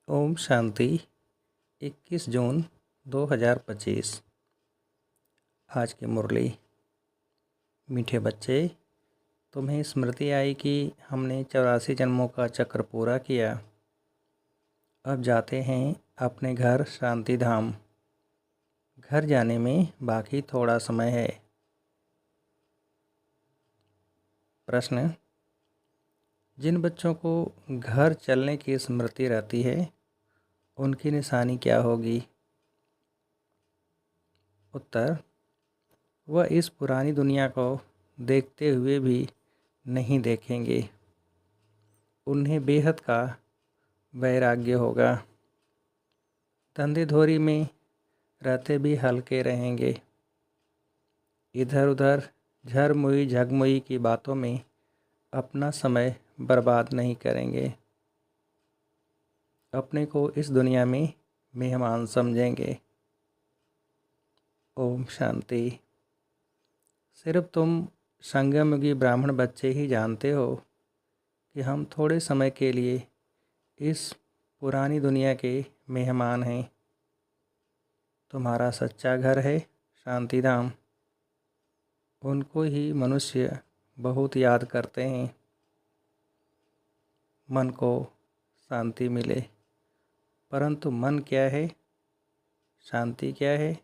ओम शांति। 21 जून 2025। आज की मुरली। मीठे बच्चे, तुम्हें स्मृति आई कि हमने 84 जन्मों का चक्र पूरा किया। अब जाते हैं अपने घर शांति धाम। घर जाने में बाकी थोड़ा समय है। प्रश्न: जिन बच्चों को घर चलने की स्मृति रहती है उनकी निशानी क्या होगी? उत्तर: वह इस पुरानी दुनिया को देखते हुए भी नहीं देखेंगे। उन्हें बेहद का वैराग्य होगा। धंधेधोरी में रहते भी हल्के रहेंगे। इधर उधर झरमुई झगमुई की बातों में अपना समय बर्बाद नहीं करेंगे। अपने को इस दुनिया में मेहमान समझेंगे। ओम शांति। सिर्फ तुम संगमयुगी ब्राह्मण बच्चे ही जानते हो कि हम थोड़े समय के लिए इस पुरानी दुनिया के मेहमान हैं। तुम्हारा सच्चा घर है शांति धाम। उनको ही मनुष्य बहुत याद करते हैं। मन को शांति मिले, परंतु मन क्या है, शांति क्या है,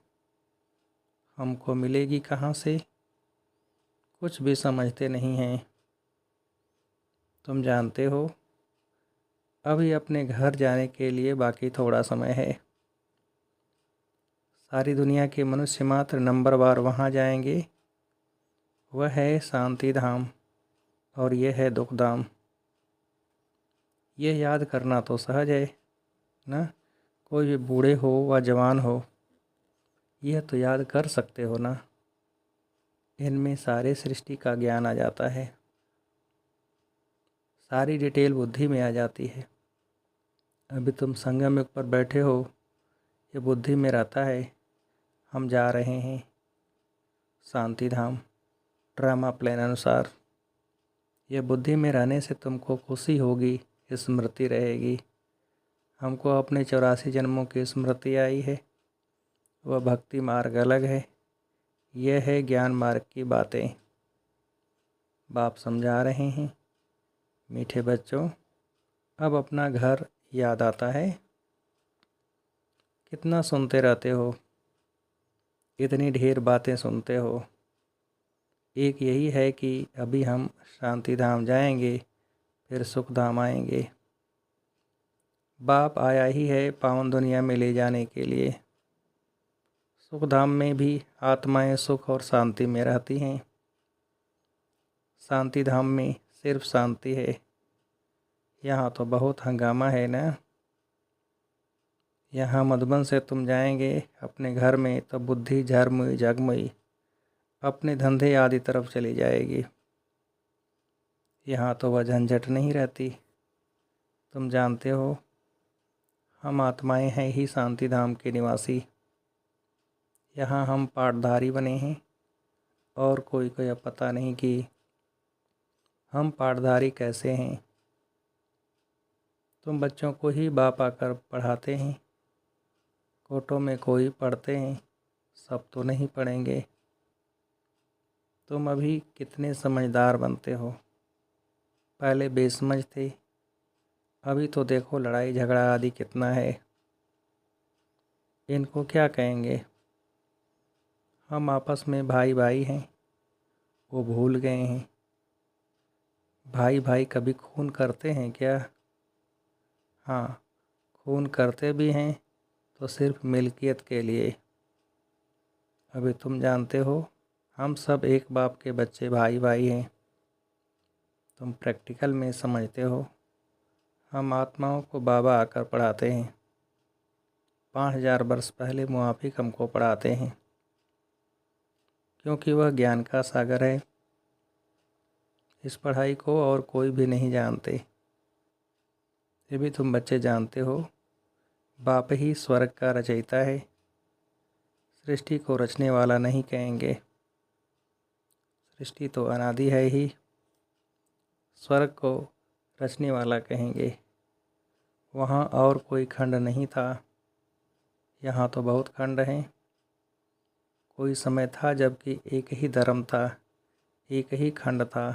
हमको मिलेगी कहाँ से? कुछ भी समझते नहीं हैं। तुम जानते हो, अभी अपने घर जाने के लिए बाकी थोड़ा समय है। सारी दुनिया के मनुष्य मात्र नंबरवार वहाँ जाएंगे। वह है शांति धाम और यह है दुख धाम। यह याद करना तो सहज है ना। कोई भी बूढ़े हो व जवान हो, यह तो याद कर सकते हो ना। इनमें सारे सृष्टि का ज्ञान आ जाता है। सारी डिटेल बुद्धि में आ जाती है। अभी तुम संगम युग पर बैठे हो, ये बुद्धि में रहता है। हम जा रहे हैं शांति धाम ड्रामा प्लान अनुसार। यह बुद्धि में रहने से तुमको खुशी होगी, स्मृति रहेगी। हमको अपने 84 जन्मों की स्मृति आई है। वह भक्ति मार्ग अलग है, यह है ज्ञान मार्ग की बातें। बाप समझा रहे हैं। मीठे बच्चों, अब अपना घर याद आता है। कितना सुनते रहते हो, इतनी ढेर बातें सुनते हो। एक यही है कि अभी हम शांति धाम जाएंगे, फिर सुख धाम आएंगे। बाप आया ही है पावन दुनिया में ले जाने के लिए। सुख धाम में भी आत्माएं सुख और शांति में रहती हैं। शांति धाम में सिर्फ शांति है। यहाँ तो बहुत हंगामा है ना। यहाँ मधुबन से तुम जाएंगे अपने घर में तो बुद्धि झरमुई झगमुई अपने धंधे आदि तरफ चली जाएगी। यहाँ तो वह झंझट नहीं रहती। तुम जानते हो, हम आत्माएं हैं ही शांति धाम के निवासी। यहाँ हम पाठधारी बने हैं और कोई को यह पता नहीं कि हम पाठधारी कैसे हैं। तुम बच्चों को ही बाप आकर पढ़ाते हैं। कोटों में कोई पढ़ते हैं, सब तो नहीं पढ़ेंगे। तुम अभी कितने समझदार बनते हो। पहले बेसमझ थे, अभी तो देखो लड़ाई झगड़ा आदि कितना है। इनको क्या कहेंगे? हम आपस में भाई भाई हैं, वो भूल गए हैं। भाई भाई कभी खून करते हैं क्या? हाँ, खून करते भी हैं तो सिर्फ मिल्कियत के लिए। अभी तुम जानते हो, हम सब एक बाप के बच्चे भाई भाई हैं। तुम प्रैक्टिकल में समझते हो। हम आत्माओं को बाबा आकर पढ़ाते हैं। 5000 वर्ष पहले मुआफिक हमको पढ़ाते हैं, क्योंकि वह ज्ञान का सागर है। इस पढ़ाई को और कोई भी नहीं जानते। ये भी तुम बच्चे जानते हो, बाप ही स्वर्ग का रचयिता है। सृष्टि को रचने वाला नहीं कहेंगे। सृष्टि तो अनादि है ही। स्वर्ग को रचने वाला कहेंगे। वहाँ और कोई खंड नहीं था, यहाँ तो बहुत खंड हैं। कोई समय था जबकि एक ही धर्म था, एक ही खंड था,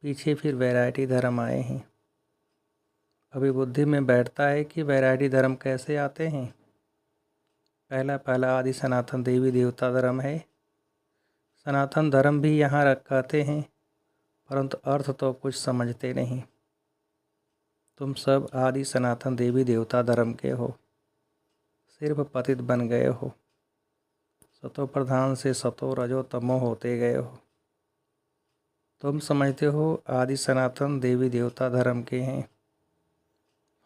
पीछे फिर वैरायटी धर्म आए हैं। अभी बुद्धि में बैठता है कि वैरायटी धर्म कैसे आते हैं। पहला आदि सनातन देवी देवता धर्म है। सनातन धर्म भी यहाँ रखाते हैं, परंतु अर्थ तो कुछ समझते नहीं। तुम सब आदि सनातन देवी देवता धर्म के हो, सिर्फ पतित बन गए हो। सतो प्रधान से सतो रजो तमो होते गए हो। तुम समझते हो आदि सनातन देवी देवता धर्म के हैं।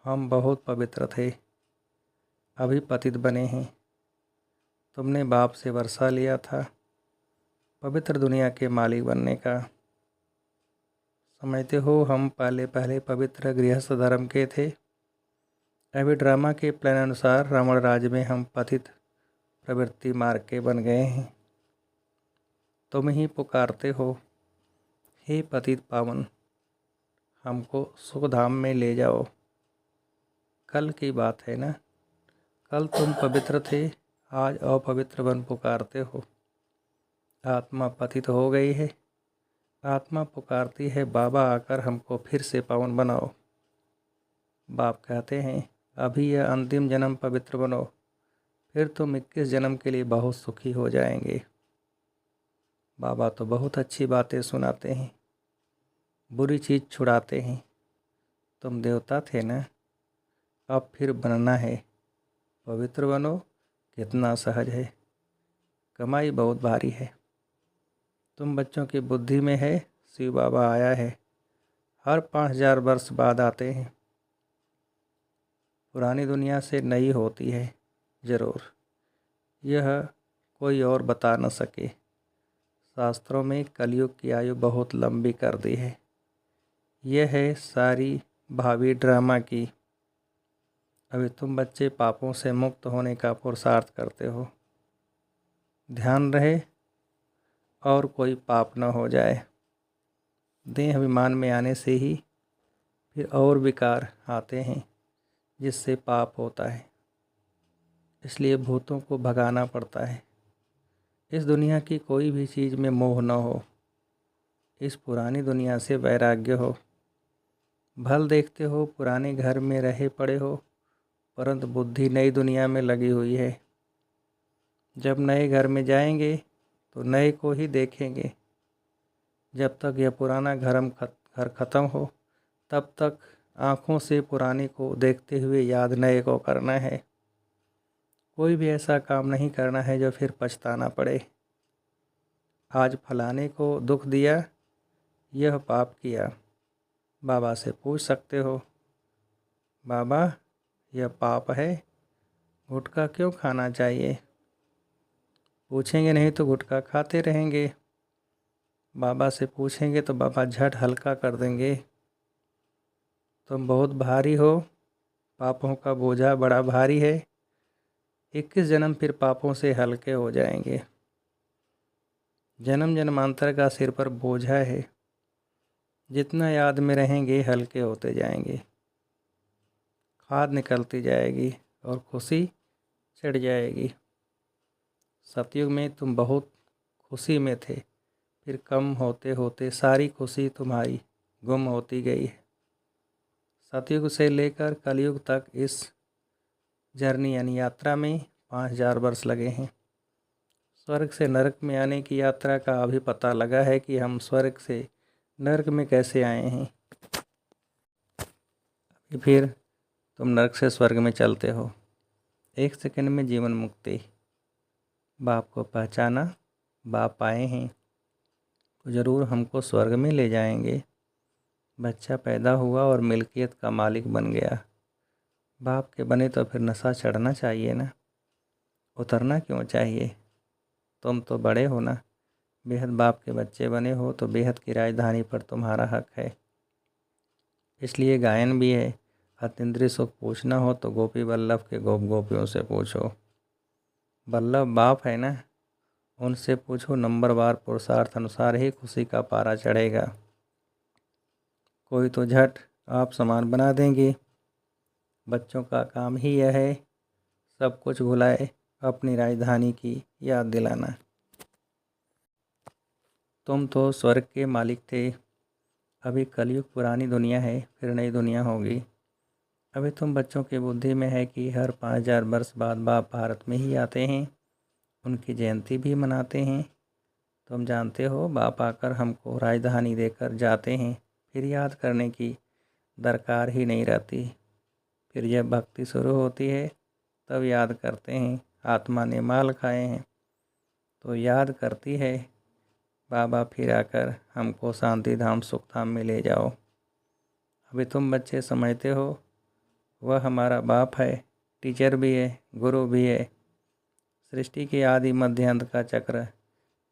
हम बहुत पवित्र थे, अभी पतित बने हैं। तुमने बाप से वर्षा लिया था पवित्र दुनिया के मालिक बनने का। समझते हो हम पहले पवित्र गृहस्थ धर्म के थे। अभी ड्रामा के प्लान अनुसार रावण राज में हम पतित प्रवृत्ति मार्ग के बन गए हैं। तुम ही पुकारते हो, हे पतित पावन, हमको सुखधाम में ले जाओ। कल की बात है ना, कल तुम पवित्र थे, आज अपवित्र बन पुकारते हो। आत्मा पतित हो गई है, आत्मा पुकारती है, बाबा आकर हमको फिर से पावन बनाओ। बाप कहते हैं अभी यह अंतिम जन्म पवित्र बनो, फिर तुम 21 जन्म के लिए बहुत सुखी हो जाएंगे। बाबा तो बहुत अच्छी बातें सुनाते हैं, बुरी चीज़ छुड़ाते हैं। तुम देवता थे ना, अब फिर बनना है, पवित्र बनो। कितना सहज है, कमाई बहुत भारी है। तुम बच्चों की बुद्धि में है, शिव बाबा आया है, हर 5000 वर्ष बाद आते हैं। पुरानी दुनिया से नई होती है ज़रूर, यह कोई और बता न सके। शास्त्रों में कलयुग की आयु बहुत लंबी कर दी है। यह है सारी भावी ड्रामा की। अभी तुम बच्चे पापों से मुक्त होने का पुरुषार्थ करते हो। ध्यान रहे और कोई पाप न हो जाए। देह अभिमान में आने से ही फिर और विकार आते हैं, जिससे पाप होता है। इसलिए भूतों को भगाना पड़ता है। इस दुनिया की कोई भी चीज़ में मोह न हो, इस पुरानी दुनिया से वैराग्य हो। भल देखते हो पुराने घर में रहे पड़े हो, परंतु बुद्धि नई दुनिया में लगी हुई है। जब नए घर में जाएंगे तो नए को ही देखेंगे। जब तक यह पुराना घर ख़त्म हो, तब तक आँखों से पुराने को देखते हुए याद नए को करना है। कोई भी ऐसा काम नहीं करना है जो फिर पछताना पड़े। आज फलाने को दुख दिया, यह पाप किया। बाबा से पूछ सकते हो, बाबा यह पाप है, गुटखा क्यों खाना चाहिए? पूछेंगे नहीं तो गुटखा खाते रहेंगे। बाबा से पूछेंगे तो बाबा झट हल्का कर देंगे। तुम बहुत भारी हो, पापों का बोझा बड़ा भारी है। 21 जन्म फिर पापों से हल्के हो जाएंगे। जन्म जन्मांतर का सिर पर बोझा है, जितना याद में रहेंगे हल्के होते जाएंगे। खाद निकलती जाएगी और खुशी चढ़ जाएगी। सतयुग में तुम बहुत खुशी में थे, फिर कम होते होते सारी खुशी तुम्हारी गुम होती गई है। सतयुग से लेकर कलयुग तक इस जर्नी यानी यात्रा में 5000 वर्ष लगे हैं। स्वर्ग से नरक में आने की यात्रा का अभी पता लगा है कि हम स्वर्ग से नरक में कैसे आए हैं। अभी फिर तुम नरक से स्वर्ग में चलते हो। 1 सेकंड में जीवन मुक्ति। बाप को पहचाना, बाप आए हैं तो ज़रूर हमको स्वर्ग में ले जाएंगे। बच्चा पैदा हुआ और मिल्कियत का मालिक बन गया। बाप के बने तो फिर नशा चढ़ना चाहिए ना, उतरना क्यों चाहिए? तुम तो बड़े हो ना, बेहद बाप के बच्चे बने हो तो बेहद की राजधानी पर तुम्हारा हक है। इसलिए गायन भी है, अतीन्द्रिय सुख पूछना हो तो गोपी वल्लभ के गोप गोपियों से पूछो। वल्लभ बाप है ना, उनसे पूछो। नंबरवार पुरुषार्थ अनुसार ही खुशी का पारा चढ़ेगा। कोई तो झट आप समान बना देंगे, बच्चों का काम ही यह है, सब कुछ भुलाए अपनी राजधानी की याद दिलाना। तुम तो स्वर्ग के मालिक थे, अभी कलयुग पुरानी दुनिया है, फिर नई दुनिया होगी। अभी तुम बच्चों की बुद्धि में है कि हर 5000 वर्ष बाद बाप भारत में ही आते हैं, उनकी जयंती भी मनाते हैं। तुम जानते हो बाप आकर हमको राजधानी देकर जाते हैं, फिर याद करने की दरकार ही नहीं रहती। फिर जब भक्ति शुरू होती है तब याद करते हैं आत्मा ने माल खाए हैं, तो याद करती है बाबा फिर आकर हमको शांति धाम सुख धाम में ले जाओ। अभी तुम बच्चे समझते हो वह हमारा बाप है, टीचर भी है, गुरु भी है। सृष्टि के आदि मध्य अंत का चक्र,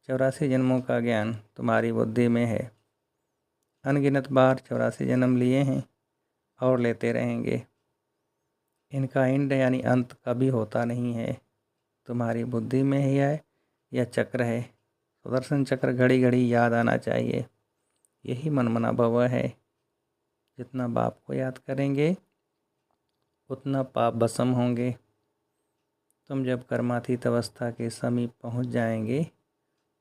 84 जन्मों का ज्ञान तुम्हारी बुद्धि में है। अनगिनत बार 84 जन्म लिए हैं और लेते रहेंगे। इनका एंड यानी अंत कभी होता नहीं है। तुम्हारी बुद्धि में ही है यह चक्र है। सुदर्शन चक्र घड़ी घड़ी याद आना चाहिए। यही मनमना भव है। जितना बाप को याद करेंगे उतना पाप भस्म होंगे। तुम जब कर्मातीत अवस्था के समीप पहुंच जाएंगे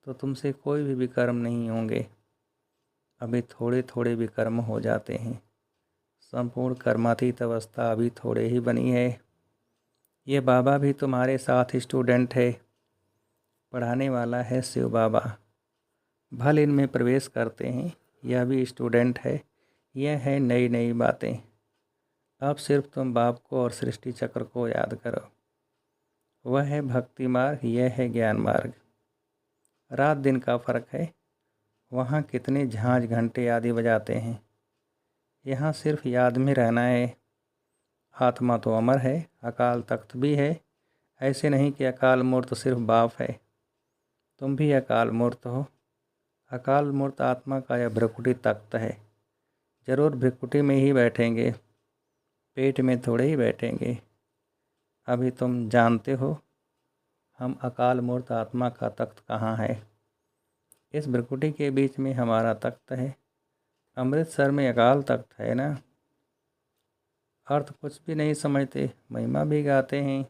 तो तुमसे कोई भी विकर्म नहीं होंगे। अभी थोड़े थोड़े विकर्म हो जाते हैं। संपूर्ण कर्मातीत अवस्था अभी थोड़े ही बनी है। ये बाबा भी तुम्हारे साथ स्टूडेंट है। पढ़ाने वाला है शिव बाबा। भल इनमें प्रवेश करते हैं, यह भी स्टूडेंट है। यह है नई नई बातें। अब सिर्फ तुम बाप को और सृष्टि चक्र को याद करो। वह है भक्ति मार्ग, यह है ज्ञान मार्ग। रात दिन का फर्क है। वहाँ कितने झांझ घंटे आदि बजाते हैं, यहाँ सिर्फ याद में रहना है। आत्मा तो अमर है, अकाल तख्त भी है। ऐसे नहीं कि अकाल मूर्त सिर्फ बाप है, तुम भी अकाल मूर्त हो। अकाल मूर्त आत्मा का यह भ्रकुटी तख्त है। जरूर भ्रकुटी में ही बैठेंगे, पेट में थोड़े ही बैठेंगे। अभी तुम जानते हो हम अकाल मूर्त आत्मा का तख्त कहाँ है। इस भ्रकुटी के बीच में हमारा तख्त है। अमृतसर में अकाल तख्त है ना। अर्थ कुछ भी नहीं समझते, महिमा भी गाते हैं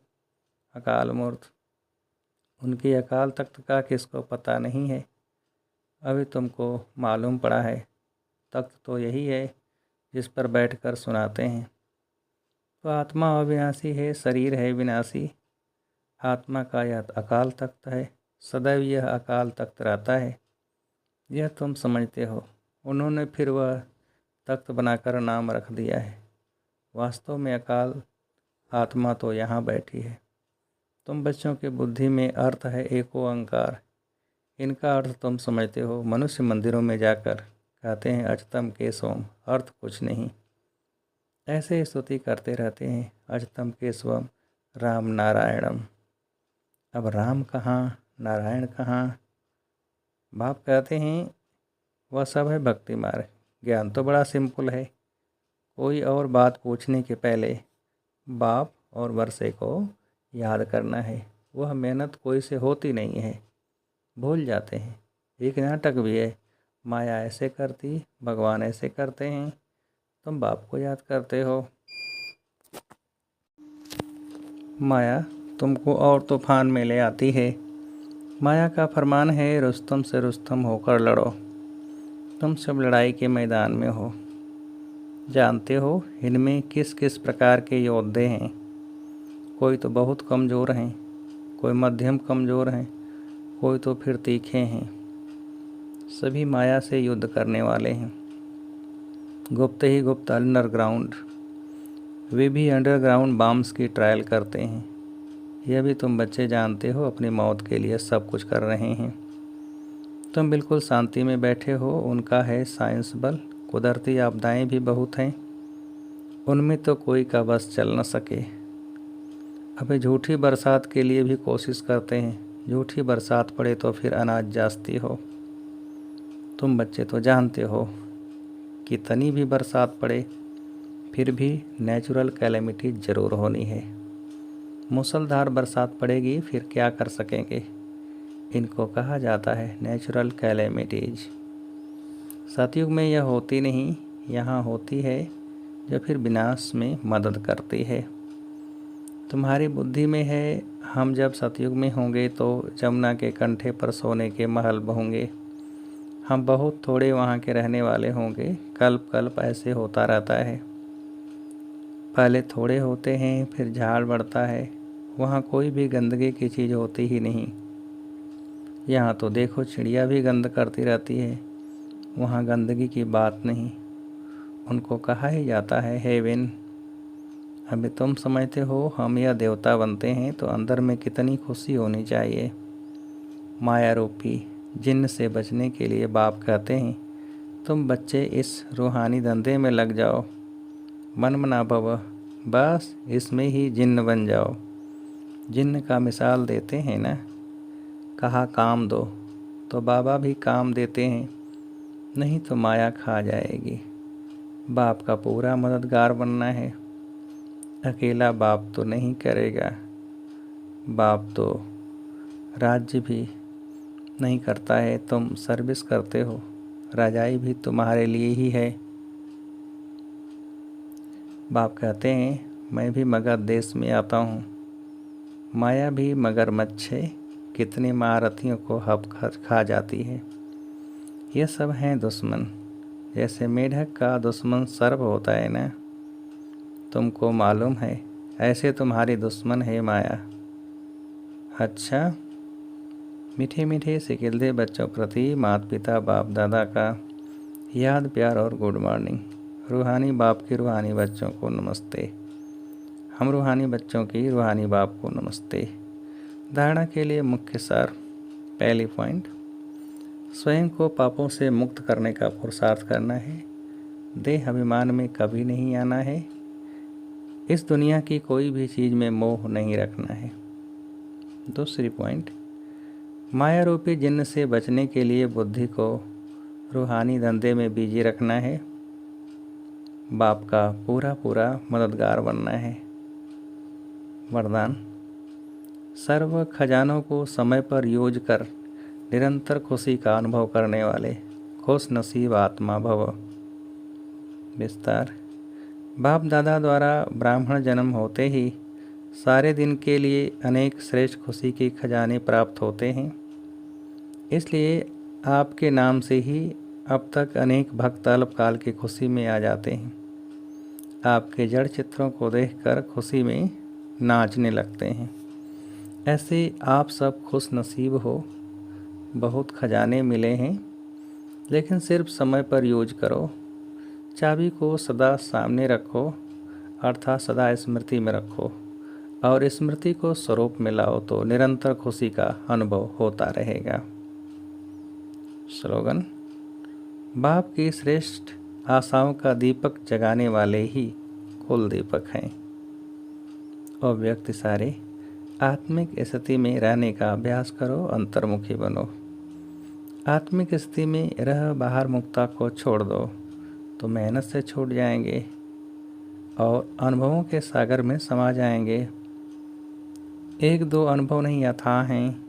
अकाल मूर्त। उनकी अकाल तख्त का किसको पता नहीं है। अभी तुमको मालूम पड़ा है। तख्त तो यही है जिस पर बैठकर सुनाते हैं। तो आत्मा अविनाशी है, शरीर है विनाशी। आत्मा का यह अकाल तख्त है, सदैव यह अकाल तख्त रहता है। यह तुम समझते हो। उन्होंने फिर वह तख्त बनाकर नाम रख दिया है। वास्तव में अकाल आत्मा तो यहाँ बैठी है। तुम बच्चों की बुद्धि में अर्थ है एको ओंकार। इनका अर्थ तुम समझते हो। मनुष्य मंदिरों में जाकर कहते हैं अचतम केशवम, अर्थ कुछ नहीं। ऐसे स्तुति करते रहते हैं अचतम केशवम राम नारायणम। अब राम कहाँ, नारायण कहाँ। बाप कहते हैं वह सब है भक्ति मार्ग। ज्ञान तो बड़ा सिंपल है। कोई और बात पूछने के पहले बाप और वर्षे को याद करना है। वह मेहनत कोई से होती नहीं है, भूल जाते हैं। एक नाटक भी है, माया ऐसे करती, भगवान ऐसे करते हैं। तुम बाप को याद करते हो। माया तुमको और तूफान में ले आती है। माया का फरमान है रुस्तम से रुस्तम होकर लड़ो। तुम सब लड़ाई के मैदान में हो। जानते हो इनमें किस किस प्रकार के योद्धे हैं। कोई तो बहुत कमज़ोर हैं, कोई मध्यम कमज़ोर हैं, कोई तो फिर तीखे हैं। सभी माया से युद्ध करने वाले हैं। गुप्त ही गुप्त अंडरग्राउंड। वे भी अंडरग्राउंड बॉम्ब्स की ट्रायल करते हैं। यह भी तुम बच्चे जानते हो अपनी मौत के लिए सब कुछ कर रहे हैं। तुम बिल्कुल शांति में बैठे हो। उनका है साइंस बल। कुदरती आपदाएं भी बहुत हैं, उनमें तो कोई का बस चल न सके। अभी झूठी बरसात के लिए भी कोशिश करते हैं। झूठी बरसात पड़े तो फिर अनाज जास्ती हो। तुम बच्चे तो जानते हो कितनी भी बरसात पड़े फिर भी नेचुरल कैलेमिटी ज़रूर होनी है। मूसलधार बरसात पड़ेगी फिर क्या कर सकेंगे। इनको कहा जाता है नेचुरल कैलेमिटीज। सतयुग में यह होती नहीं, यहाँ होती है जो फिर विनाश में मदद करती है। तुम्हारी बुद्धि में है, हम जब सतयुग में होंगे तो जमुना के कंठे पर सोने के महल होंगे। हम बहुत थोड़े वहाँ के रहने वाले होंगे। कल्प कल्प ऐसे होता रहता है। पहले थोड़े होते हैं, फिर झाड़ बढ़ता है। वहाँ कोई भी गंदगी की चीज़ होती ही नहीं। यहाँ तो देखो चिड़िया भी गंद करती रहती है, वहाँ गंदगी की बात नहीं। उनको कहा ही जाता है हेवन। अभी तुम समझते हो हम या देवता बनते हैं तो अंदर में कितनी खुशी होनी चाहिए। माया रूपी जिन्न से बचने के लिए बाप कहते हैं तुम बच्चे इस रूहानी धंधे में लग जाओ, मन मना भव, बस इसमें ही जिन्न बन जाओ। जिन्न का मिसाल देते हैं ना, कहा काम दो तो बाबा भी काम देते हैं, नहीं तो माया खा जाएगी। बाप का पूरा मददगार बनना है। अकेला बाप तो नहीं करेगा। बाप तो राज्य भी नहीं करता है, तुम सर्विस करते हो। रजाई भी तुम्हारे लिए ही है। बाप कहते हैं मैं भी मगध देश में आता हूँ। माया भी मगरमच्छ है, कितने महारथियों को हब खा जाती है। ये सब हैं दुश्मन। जैसे मेढक का दुश्मन सर्प होता है ना, तुमको मालूम है, ऐसे तुम्हारी दुश्मन है माया। अच्छा, मीठे मीठे सिकिलदे बच्चों प्रति माता पिता बाप दादा का याद प्यार और गुड मॉर्निंग। रूहानी बाप के रूहानी बच्चों को नमस्ते। हम रूहानी बच्चों की रूहानी बाप को नमस्ते। धारणा के लिए मुख्य सार। पहली पॉइंट, स्वयं को पापों से मुक्त करने का पुरुषार्थ करना है। देह अभिमान में कभी नहीं आना है। इस दुनिया की कोई भी चीज़ में मोह नहीं रखना है। दूसरी पॉइंट, माया रूपी जिन्न से बचने के लिए बुद्धि को रूहानी धंधे में बिजी रखना है। बाप का पूरा पूरा मददगार बनना है। वरदान, सर्व खजानों को समय पर यूज कर निरंतर खुशी का अनुभव करने वाले खुश नसीब आत्मा भव। विस्तार, बाप दादा द्वारा ब्राह्मण जन्म होते ही सारे दिन के लिए अनेक श्रेष्ठ खुशी के खजाने प्राप्त होते हैं। इसलिए आपके नाम से ही अब तक अनेक भक्त अल्पकाल की खुशी में आ जाते हैं। आपके जड़ चित्रों को देखकर खुशी में नाचने लगते हैं। ऐसे आप सब खुश नसीब हो। बहुत खजाने मिले हैं, लेकिन सिर्फ समय पर यूज करो। चाबी को सदा सामने रखो, अर्थात सदा स्मृति में रखो, और स्मृति को स्वरूप में लाओ तो निरंतर खुशी का अनुभव होता रहेगा। स्लोगन, बाप की श्रेष्ठ आशाओं का दीपक जगाने वाले ही कुल दीपक हैं। अव्यक्त इशारे, आत्मिक स्थिति में रहने का अभ्यास करो, अंतर्मुखी बनो। आत्मिक स्थिति में रह बाहर मुक्ता को छोड़ दो तो मेहनत से छूट जाएंगे और अनुभवों के सागर में समा जाएंगे। एक दो अनुभव नहीं अथाह हैं।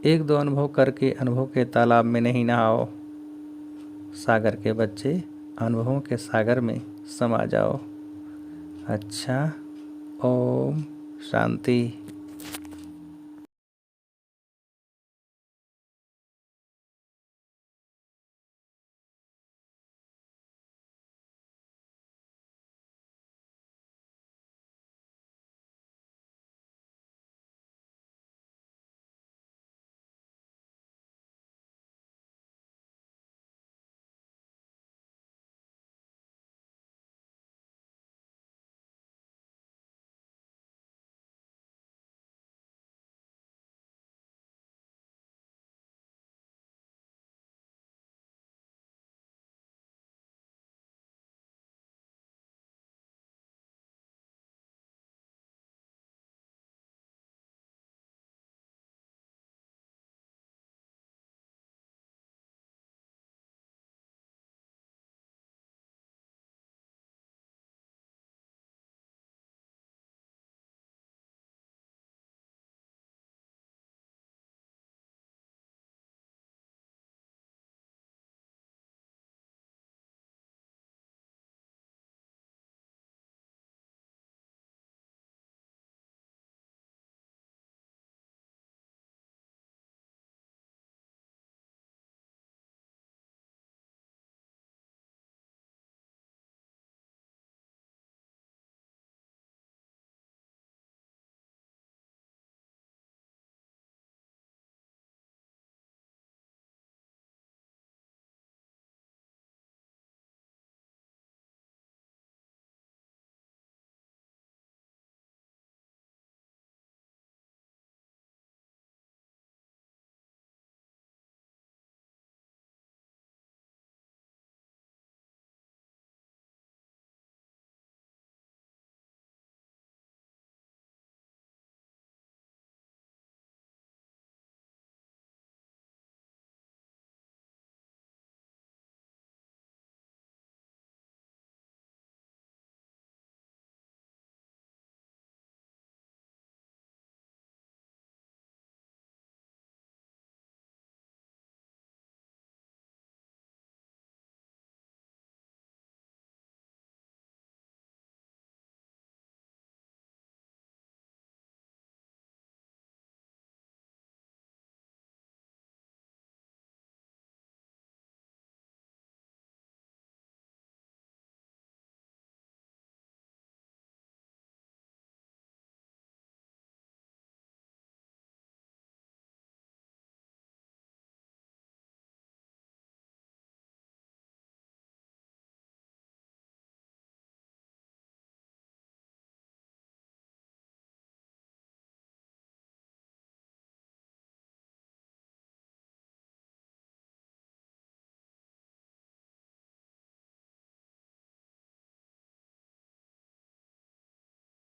एक दो अनुभव करके अनुभव के तालाब में नहीं नहाओ। सागर के बच्चे अनुभवों के सागर में समा जाओ। अच्छा, ओम शांति।